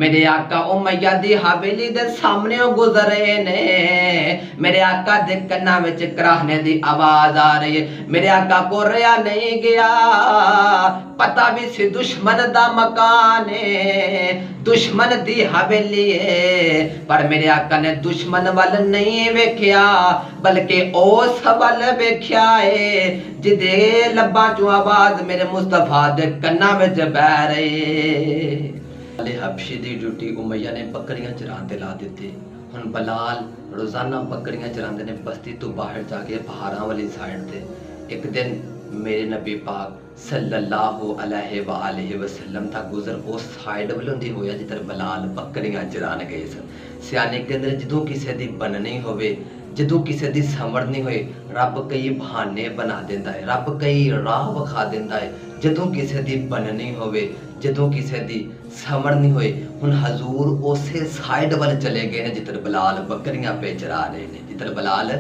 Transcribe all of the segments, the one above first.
मेरे आका उमैया दी हवेली दे सामने गुजरे ने। मेरे आका दे कन्ना विच कराहने दी आवाज आ रही है। मेरे आका को रहा नहीं गया, पता भी सी दुश्मन दा मकान है, दुश्मन दी हवेली है। पर मेरे आका ने दुश्मन वाल नहीं वेख्या, बल्कि उस वाल वेख्या है जिदे लब्बां चों आवाज मेरे मुस्तफा दे कन्ना विच बह रही। हबशी दी ड्यूटी उमैया ने बकरियां चरांदे ला दित्ती। हुण बलाल रोजाना बकरियां चरांदे ने बस्ती तो बाहर जाके पहाड़ां वाली साइड ते। एक दिन मेरे नबी पाक सल्लल्लाहु अलैहि वसल्लम दा गुजर उस साइड वालों दी होया जिधर बलाल बकरियां चरान गए सन। सियाने कहंदे जदों किसे दी बननी होवे, जदों किसे दी समझनी होए, रब कई बहाने बना देंदा है, रब कई राह विखा देंदा है। जदों किसे दी बननी होवे, जदों किसे दी समझनी होए, हुण हजूर उसे साइड वाल चले गए ने जिधर बलाल बकरियां पे चरा रहे ने, जिधर बलाल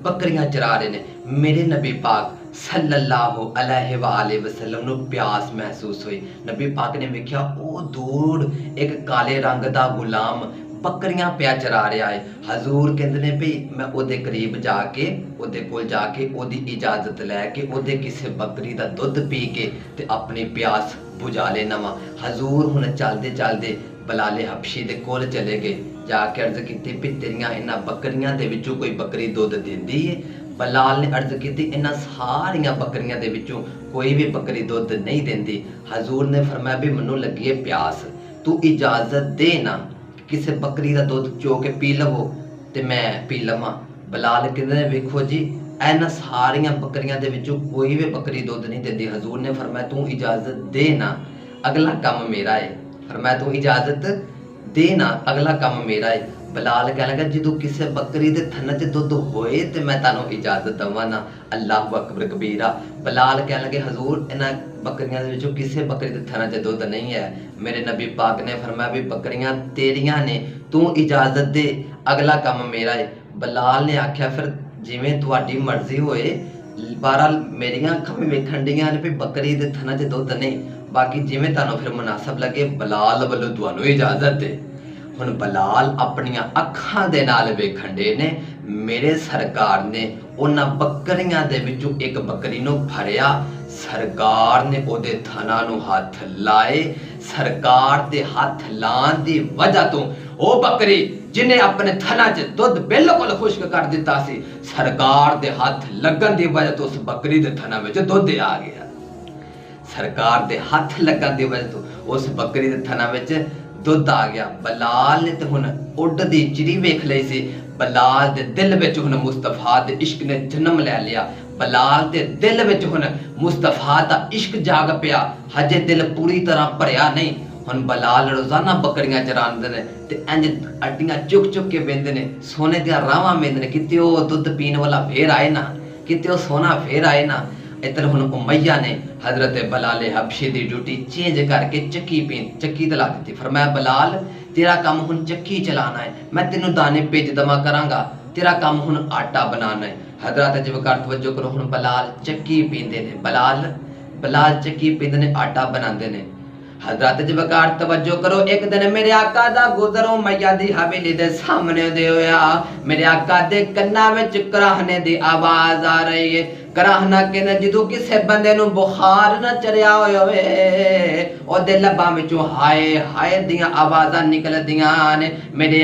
बकरियां चरा रहे ने। मेरे नबी पाक सल्लल्लाहु अलैहि वसल्लम नु प्यास महसूस हुई। नबी पाक ने वेख्या ओ दूर एक काले रंग दा गुलाम बकरियां पिया चरा रहा है। हजूर कहंदे ने भी मैं ओदे करीब जाके ओदे कोल जाके ओदी इजाजत लैके ओदे किसे बकरी दा दुध पी के ते अपनी प्यास बुझा लेना वा। हजूर हुण चलदे चलदे बलाले हबशी दे कोल चले गए, जाके अर्ज कीती भी तेरियां इन्हां बकरियां दे विचों कोई बकरी दुध दिंदी है? बलाल ने अर्ज कीती इन्हां सारियां बकरियां दे विचों कोई भी बकरी दुध नहीं दिंदी। हजूर ने फरमाया भी मैनूं लगी है प्यास, तू इजाजत दे ना किसे बकरी का दुध चो के पी लवो ते मैं पी लवां। बलाल कहंदे ने वेखो जी इन्हां सारियां बकरियां दे विचों कोई भी बकरी दुध नहीं दिंदी। हजूर ने फरमाया तू इजाजत दे ना, अगला काम मेरा है। फरमाया तू इजाजत दे ना, अगला काम मेरा है। बलाल कह लगा जो किसी बकरी के थन च दुध होए तो मैं तुहानू इजाजत दवा ना। अल्लाह अकबर कबीरा। बलाल कह लगे हजूर इन्हां बकरियां दे विचों किसी बकरी के थन च दुध नहीं है। मेरे नबी पाक ने फरमाया भी बकरियां तेरियां ने, तू इजाजत दे, अगला काम मेरा है। बलाल ने आख्या फिर जिवें तुहाडी मर्जी होए, बहरहाल मेरियां अखां भी वेखण दियां ने भी बकरी के थन च दुध नहीं, बाकी जिवें तुहानू फिर मुनासब लगे बलाल वल्लों तुहानू इजाजत दे। हुण बलाल अपनियां अखां दे नाल वेखण दे ने मेरे सरकार ने उन्हां बकरियां दे विचों एक बकरी नूं फड़िया, सरकार ने ओदे थनां नूं हथ लाए। सरकार दे हथ लाण दी वजह तो ओ बकरी जिन्हें अपने थना च दुध बिल्कुल खुश्क कर दिता सी, सरकार दे हथ लगन दी वजह तो उस बकरी दे थना विच दुध आ गया। सरकार दे हथ लगन दी वजह तो उस बकरी दे थना विच दुध आ गया। बलाल ने तो हुण उड़दी चिड़ी वेख लई सी। बलाल दे दिल विच हुण मुस्तफा दे इश्क ने जन्म ले लिया। बलाल दे दिल विच हुण मुस्तफा दा इश्क जाग पिया। हजे दिल पूरी तरह भरिया नहीं। हुण बलाल रोजाना बकरियां चरांदे ने ते इंज अड्डियां चुक चुक के वेंदे ने, सोने दियां रावां वेंदे ने, किते ओ दुध पीण वाला फेर आए ना, किते ओ सोना फेर आए ना। इधर हुण उमैया ने हजरत बलाले हबशी दी ड्यूटी चेंज करके चक्की ते ला दी। फरमाया बलाल तेरा काम हुण चक्की चलाना है, मैं तेनू दाने भेज दवा करांगा, तेरा काम हुण आटा बनाना है। हजरत जवकार तवज्जो करो, हुण बलाल चक्की पींदे ने, बलाल चक्की पींदे ने, आटा बनांदे ने। हजरत जवकार तवज्जो करो, एक दिन मेरे आका दा गुजर उमैया दी हवेली दे सामने दे होया। मेरे आका दे कन्ना विच कराहने दी आवाज आ रही है। कराहना कहंदे जदों किसे बंदे नूं बुखार ना चढ़िया होवे ओदे लब्बां विचों हाय हाय दियां आवाज़ां निकलदियां ने। मेरे